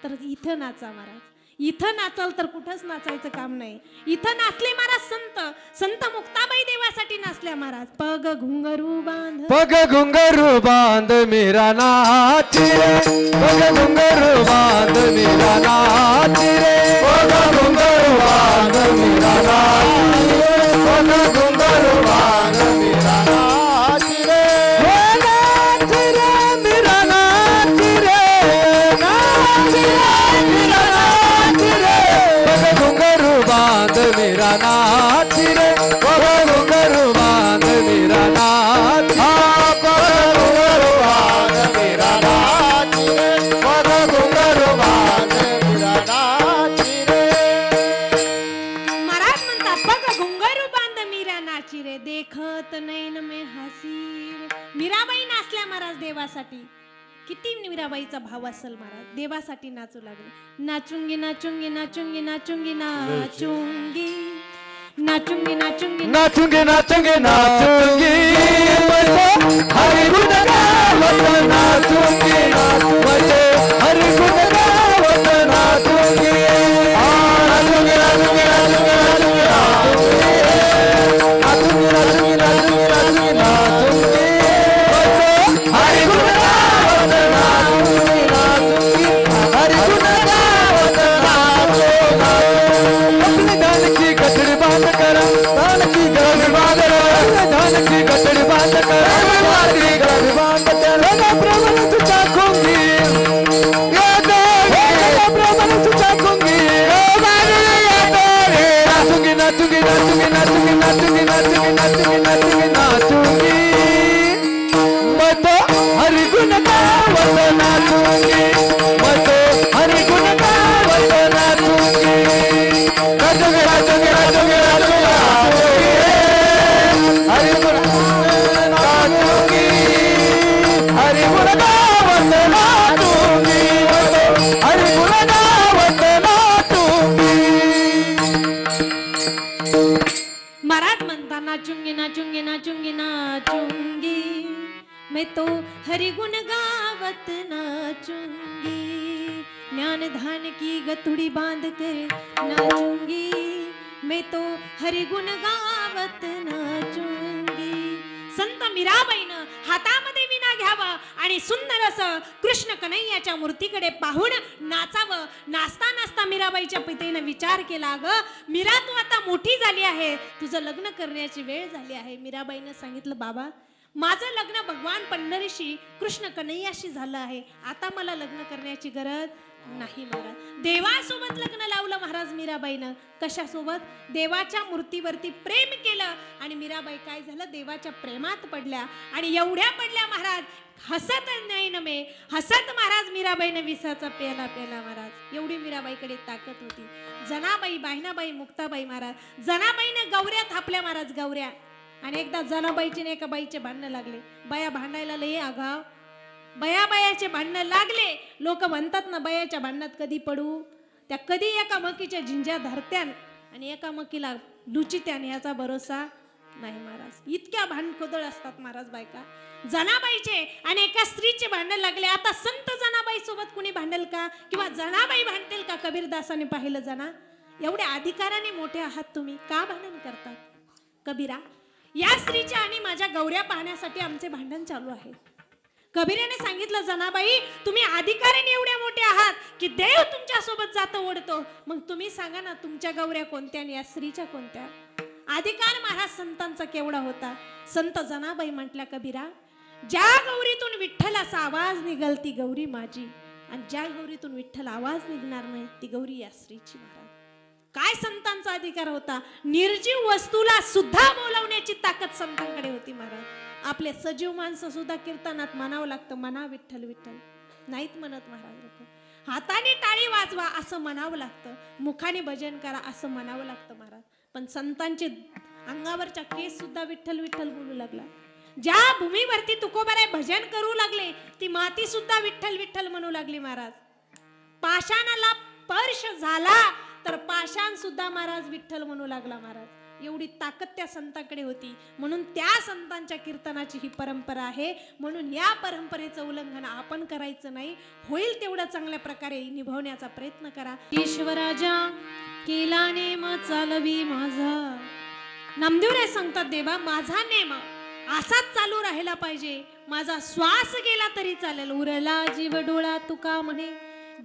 तर इथं नाचा महाराज, इथं नाचाल तर कुठंच नाचायचं काम नाही. इथं नाचले महाराज संत, संत मुक्ताबाई देवासाठी नाचल्या महाराज. पग घुंगरू बांध, पग घुंगरू बांध मेरा नाच रे, पग घुंगरू बांध मेरा नाच रे, पग घुंगरू बांध मेरा नाच रे, पग घुंगरू बांध मेरा नाच रे, हो नाच रे मेरा नाच रे, नाच रे मेरा नाच रे, पग घुंगरू बांध मेरा नाच रे, पग घुंगरू बांध मेरा नाच, पग घुंगरू बांध मेरा नाच रे, पग घुंगरू बांध मेरा नाच रे. महाराज म्हणतात पग घुंगरू बांध मीरा नाची रे, देखत नैन में हसी. मीराबाई नाचल्या महाराज देवासाठी. किती मीराबाईचा भाव असेल महाराज, देवासाठी नाचू लागले. नाचूंगी नाचूंगी नाचूंगी नाचूंगी नाचूंगी नाचूंगी नाचूंगी नाचूंगी नाचूंगी नाचूंगी हरि गुण गावत नाचूंगी, नाचूंगी हरि गुण गावत नाचूंगी, नाचूंगी नाचूंगी नाचूंगी नाचूंगी नाचूंगी नाचूंगी नाचूंगी नाचूंगी हरि गुण गावत नाचूंगी, नाचूंगी हरि गुण गावत नाचूंगी. अपने धन की गठड़ी बांध कर, धन की गठड़ी बांध कर, धन की गठड़ी बांध कर, धन की गठड़ी बांध कर, मैं प्रभु तुझे चाखूंगी, ये दो प्रभु तुझे चाखूंगी, नाचूंगी नाचूंगी नाचूंगी नाचूंगी नाचूंगी नाचूंगी नाचूंगी नाचूंगी नाचूंगी, मैं तो हरि गुण गावत नाचूंगी, मैं तो हरि गुण गावत नाचूंगी, नाचूंगी नाचूंगी नाचूंगी नाचूंगी हरि गुण नाचूंगी, हरि गुण गावत नाचूंगी, हरि गुण गावत नाचूंगी. महाराज म्हणता नाचूंगी नाचूंगी नाचूंगी नाचूंगी, मैं तो हरि गुण गावत नाचूंगी. ज्ञान धान की गथुड़ी बांध कर नाचूंगी, मैं तो हरि गुण गावत नाचूंगी. संत मीराबाईनं हातामध्ये विणा घ्यावा आणि सुंदर असं कृष्ण कन्हैयाच्या मूर्तीकडे पाहून नाचावं. नाचता नाचता मीराबाईच्या पितेनं विचार केला, ग मीरा तू आता मोठी झाली आहे, तुझं लग्न करण्याची वेळ झाली आहे. मीराबाईनं सांगितलं, बाबा माझं लग्न भगवान पंढरीशी कृष्ण कन्हैयाशी झालं आहे, आता मला लग्न करण्याची गरज नाही. महाराज देवासोबत लग्न लावलं महाराज मीराबाईनं. कशासोबत? देवाच्या मूर्तीवरती प्रेम केलं आणि मीराबाई काय झालं, देवाच्या प्रेमात पडल्या आणि एवढ्या पडल्या महाराज, हसत नैन में हसत महाराज मीराबाईनं विसाचा प्याला प्याला महाराज. एवढी मीराबाईकडे ताकद होती. जनाबाई, बहिणाबाई, मुक्ताबाई महाराज, जनाबाईनं गौऱ्या थापल्या महाराज, गौऱ्या. आणि एकदा जनाबाईचे एका बाईचे भांडणं लागले. बाया भांडायला लई आगाव, बयाचे भांडणं लागले. लोक म्हणतात ना, बयाच्या भांडणात कधी पडू, त्या कधी एकामेकीच्या झिंज्या धरत्यान आणि एकामेकीला लुचित्यान, याचा भरोसा नाही महाराज. इतक्या भांडखोदळ असतात महाराज बायका. जनाबाईचे आणि एका स्त्रीचे भांडण लागले. आता संत जनाबाई सोबत कुणी भांडेल का, किंवा जनाबाई भांडतील का? कबीरदासाने पाहिलं, जना एवढ्या अधिकाराने मोठे आहात तुम्ही, का भांडण करतात? कबीरा, या स्त्रीच्या आणि माझ्या गौऱ्या पाहण्यासाठी आमचे भांडण चालू आहे. कबीराने सांगितलं, जनाबाई तुम्ही अधिकाराने एवढ्या मोठे आहात की देव तुमच्या सोबत जातो ओढतो, मग तुम्ही सांगा ना तुमच्या गौऱ्या कोणत्या आणि या स्त्रीच्या कोणत्या? अधिकार महाराज संतांचा केवढा होता. संत जनाबाई म्हटल्या, कबीरा ज्या गौरीतून विठ्ठलाचा आवाज निघल ती गौरी माझी, आणि ज्या गौरीतून विठ्ठल आवाज निघणार नाही ती गौरी या स्त्रीची. महाराज काय संतांचा अधिकार होता. निर्जीव वस्तूला सुद्धा बोलावण्याची ताकद संतांकडे होती महाराज. आपले सजीव माणसं सुद्धा कीर्तनात म्हणावं लागतं, म्हणा विठ्ठल विठ्ठल, नाहीत म्हणत महाराज लोक. हाताने टाळी वाजवा असं म्हणावं लागतं, मुखाने भजन करा असं म्हणावं लागतं महाराज. पण संतांचे अंगावरच्या केस सुद्धा विठ्ठल विठ्ठल बोलू लागला. ज्या भूमीवरती तुकोबाराय भजन करू लागले ती माती सुद्धा विठ्ठल विठ्ठल म्हणू लागली महाराज. पाषाणाला स्पर्श झाला तर पाषाण सुद्धा महाराज विठ्ठल म्हणू लागला महाराज. एवढी ताकद त्या संतांकडे होती, म्हणून त्या संतांच्या कीर्तनाची ही परंपरा आहे. म्हणून या परंपरेचं उल्लंघन आपण करायचं नाही. होईल तेवढं चांगल्या प्रकारे निभावण्याचा प्रयत्न करा. ईश्वराजा केला नेम चालवी माझा. नामदेवराय सांगतात, देवा माझा नेम असाच चालू राहिला पाहिजे. माझा श्वास गेला तरी चालेल. उरला जीव डोळा तुका म्हणे,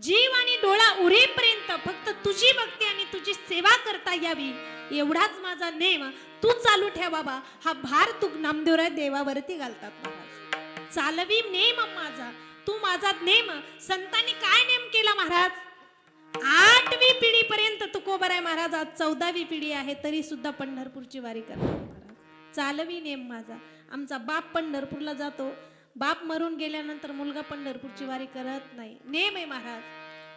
जीव आणि डोळा उरेपर्यंत फक्त तुझी भक्ती आणि तुझी सेवा करता यावी एवढाच माझा नेम तू चालू ठेव बाबा. हा भार तू नामदेवराय देवावरती घालतात महाराज. चालवी नेम माझा, तू माझा नेम. संतांनी काय नेम केला महाराज? 8वी पिढीपर्यंत तुकोबाराय महाराज, आज 14वी पिढी आहे तरी सुद्धा पंढरपूरची वारी करतात महाराज. चालवी नेम माझा. आमचा बाप पंढरपूरला जातो, बाप मरून गेल्यानंतर मुलगा पंढरपूरची वारी करत नाही. नेम आहे महाराज.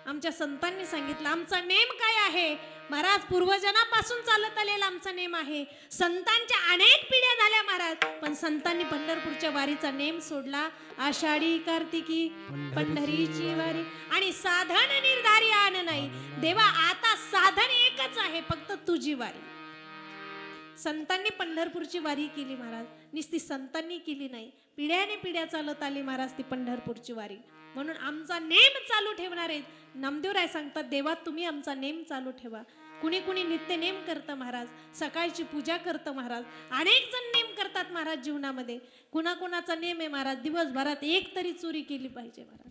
आमच्या संतांनी सांगितलं. आमचा नेम काय आहे महाराज? पूर्वजनापासून चालत आलेला आमचा नेम आहे. संतांच्या अनेक पिढ्या झाल्या महाराज, पण संतांनी पंढरपूरच्या वारीचा नेम सोडला. आषाढी कार्तिकी पंढरीची वारी आणि साधन निर्धारी आन नाही. देवा आता साधन एकच आहे, फक्त तुझी वारी. संतांनी पंढरपूरची वारी केली महाराज. नुसती संतांनी केली नाही, पिढ्याने पिढ्या चालत आली महाराज ती पंढरपूरची वारी. म्हणून आमचा नेम चालू ठेवणार आहेत. नामदेवराय सांगतात, देवा तुम्ही आमचा नेम चालू ठेवा. कुणी कुणी नित्य नेम करतं महाराज, सकाळची पूजा करतं महाराज. अनेक जण नेम करतात महाराज जीवनामध्ये. कुणाकुणाचा नेम आहे महाराज, दिवसभरात एक तरी चोरी केली पाहिजे महाराज.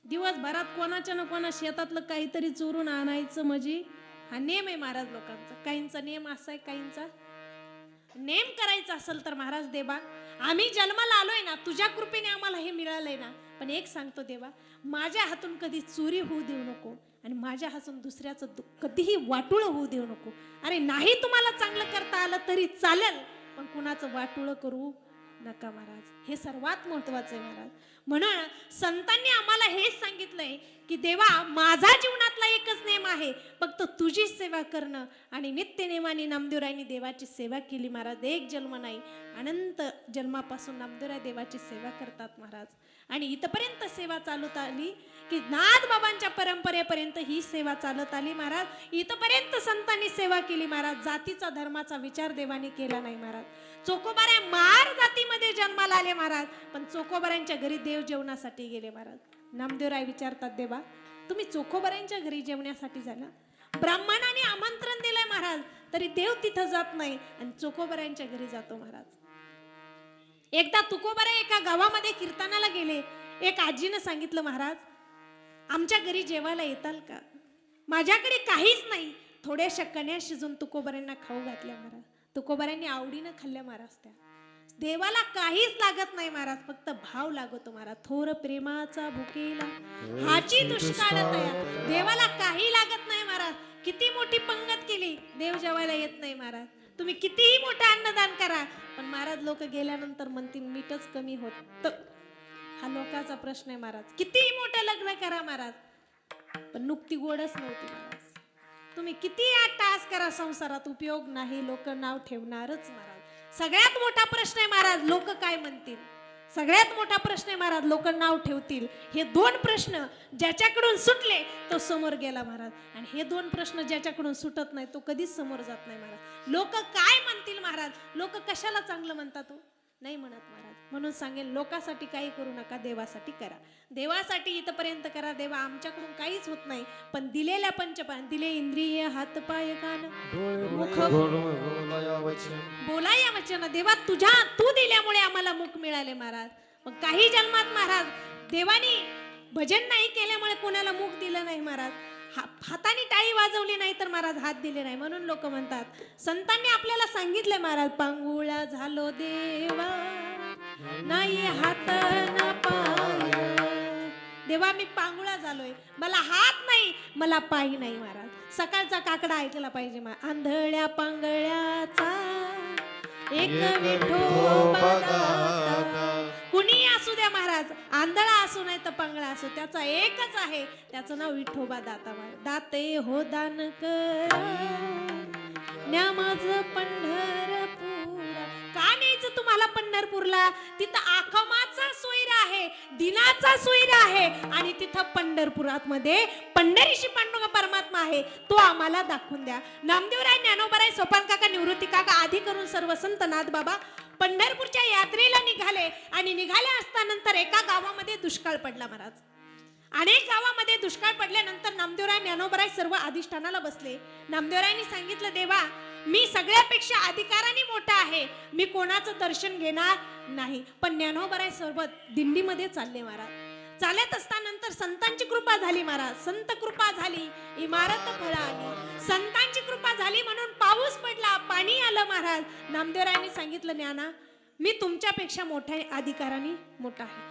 दिवसभरात कोणाच्या ना कोणा शेतातलं काहीतरी चोरून आणायचं म्हणजे हा नेम आहे महाराज लोकांचा. काहींचा नेम असा आहे, काहींचा नेम करायचा असेल तर महाराज देवा आम्ही जन्माला आलोय ना, तुझ्या कृपेने आम्हाला हे मिळालंय ना. पण एक सांगतो देवा, माझ्या हातून कधी चोरी होऊ देऊ नको आणि माझ्या हातून दुसऱ्याचं कधीही वाटुळं होऊ देऊ नको. अरे नाही तुम्हाला चांगलं करता आलं तरी चालेल, पण कुणाचं वाटुळं करू नका महाराज. हे सर्वात महत्वाचं आहे महाराज. म्हणून संतांनी आम्हाला हेच सांगितलंय की देवा माझा जीवनातला एकच नेम आहे, फक्त तुझी सेवा करणं. आणि नित्य नेमाने नामदेवरायांनी देवाची सेवा केली महाराज. एक जन्म नाही, अनंत जन्मापासून नामदेवराय देवाची सेवा करतात महाराज. आणि इथपर्यंत सेवा चालत आली की नाथ बाबांच्या परंपरेपर्यंत ही सेवा चालत आली महाराज. इथपर्यंत संतांनी सेवा केली महाराज. जातीचा धर्माचा विचार देवाने केला नाही महाराज. चोकोबाऱ्या मार जातीमध्ये जन्माला आले महाराज, पण चोकोबाऱ्यांच्या घरी देव जेवणासाठी गेले महाराज. नामदेवराय विचारतात, देवा तुम्ही चोकोबाऱ्यांच्या घरी जेवण्यासाठी झाला, ब्राह्मणाने आमंत्रण दिलंय महाराज, तरी देव तिथं जात नाही आणि चोकोबाऱ्यांच्या घरी जातो महाराज. एकदा तुकोबारा एका गावामध्ये कीर्तनाला गेले. एक आजीनं सांगितलं, महाराज आमच्या घरी जेवायला येताल का? माझ्याकडे काहीच नाही. थोड्याशा कण्या शिजून तुकोबाऱ्यांना खाऊ घातल्या महाराज. तुकोबाऱ्यांनी आवडीनं खाल्ल्या महाराज. त्या देवाला काहीच लागत नाही महाराज, फक्त भाव लागतो महाराज. थोर प्रेमाचा भुकेला हाची दुष्काळ तया. देवाला काही लागत नाही महाराज. किती मोठी पंगत केली, देव जेवायला येत नाही महाराज. तुम्ही कितीही मोठं अन्नदान करा, पण महाराज लोक गेल्यानंतर म्हणतील मीठच कमी होत. हा लोकांचा प्रश्न आहे महाराज. कितीही मोठं लग्न करा महाराज, पण नुकती गोडच नव्हती महाराज. तुम्ही किती 8 तास करा, संसारात उपयोग नाही. लोक नाव ठेवणारच महाराज. सगळ्यात मोठा प्रश्न आहे महाराज, लोक काय म्हणतील. सगळ्यात मोठा प्रश्न आहे महाराज, लोक नाव ठेवतील. हे 2 प्रश्न ज्याच्याकडून सुटले तो समोर गेला महाराज, आणि हे 2 प्रश्न ज्याच्याकडून सुटत नाही तो कधीच समोर जात नाही महाराज. लोक काय म्हणतील महाराज, लोक कशाला चांगलं म्हणतात तो नाही म्हणत महाराज. म्हणून सांगेल, लोकांसाठी काही करू नका, देवासाठी करा. देवासाठी इथपर्यंत करा. देवा आमच्याकडून काहीच होत नाही, पण दिलेल्या पंचपान दिले, इंद्रिय हात पाय कान मुख बोला या वचन. देवा तू दिल्यामुळे आम्हाला मुख मिळाले महाराज. पण काही जन्मात महाराज देवानी भजन नाही केल्यामुळे कोणाला मुख दिलं नाही महाराज. हाताने टाळी वाजवली नाही तर महाराज हात दिले नाही. म्हणून लोक म्हणतात, संतांनी आपल्याला सांगितलंय महाराज, पांगुळा झालो देवा नाही हात ना पाय. देवा मी पांगुळा झालोय, मला हात नाही, मला पाय नाही महाराज. सकाळचा काकडा ऐकला पाहिजे. आंधळ्या पांगळ्याचा एक विठोबा दाता. कुणी असू द्या महाराज, आंधळा असू नाही तर पांगळा असू, त्याचा एकच आहे, त्याचं नाव विठोबा दाता महाराज. दाते हो दान करा न्या माझं पंढरपूर. का न्यायचं तुम्हाला तुम्हाला पंढरपूरला. तिथं आखमाचा सोयरा आहे, दिनाचा सोयरा आहे आणि तिथं पंढरपुरात मध्ये पंढरीशी पांडुरंग परमात्मा आहे. तो आम्हाला दाखवून द्या. नामदेवराय, ज्ञानोबाराय, सोपान काका, निवृत्ती काका आधी करून सर्व संत नाथ बाबा पंढरपूरच्या यात्रेला निघाले आणि निघाले असतानंतर एका गावामध्ये दुष्काळ पडला महाराज. अनेक गावामध्ये दुष्काळ पडल्यानंतर नामदेवराय, ज्ञानोबाराय सर्व अधिष्ठानाला बसले. नामदेवरायांनी सांगितलं, देवा मी सगळ्यापेक्षा अधिकाराने मोठा आहे, मी कोणाचं दर्शन घेणार नाही. पण ज्ञानोबाराय सर्व दिंडीमध्ये चालले महाराज. चालत असतानंतर संतांची कृपा झाली महाराज. संत कृपा झाली, इमारत फळा आली. संतांची कृपा झाली म्हणून पाऊस पडला, पाणी आलं महाराज. नामदेवरायांनी सांगितलं, ज्ञाना मी तुमच्यापेक्षा मोठ्या अधिकाराने मोठा आहे.